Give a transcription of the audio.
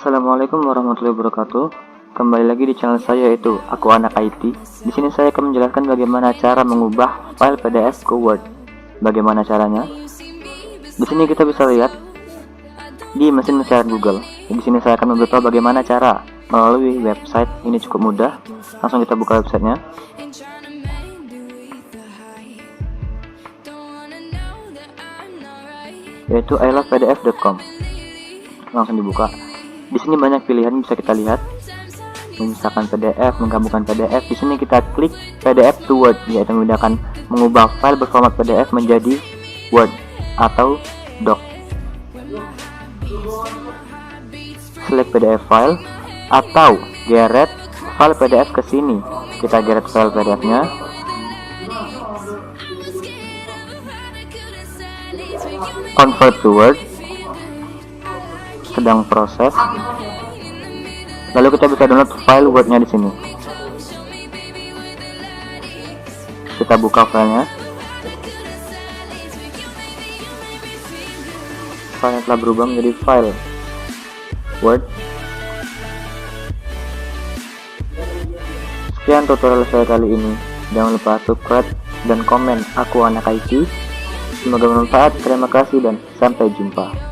Assalamualaikum warahmatullahi wabarakatuh. Kembali lagi di channel saya, yaitu Aku Anak IT. Di sini saya akan menjelaskan bagaimana cara mengubah file PDF ke Word. Bagaimana caranya? Di sini kita bisa lihat di mesin pencarian Google. Di sini saya akan memberitahu bagaimana cara melalui website. Ini cukup mudah. Langsung kita buka websitenya. Yaitu ilovepdf.com. Langsung dibuka. Di sini banyak pilihan bisa kita lihat. Misalkan PDF, menggabungkan PDF. Di sini kita klik PDF to Word, yaitu memudahkan mengubah file berformat PDF menjadi Word atau Doc. Select PDF file atau geret file PDF ke sini. Kita geret file PDF-nya. Convert to Word. Sedang proses. Lalu kita bisa download file Word-nya di sini. Kita buka filenya. Filenya telah berubah menjadi file Word. Sekian tutorial saya kali ini. Jangan lupa subscribe dan komen Aku Anak IT. Semoga bermanfaat. Terima kasih dan sampai jumpa.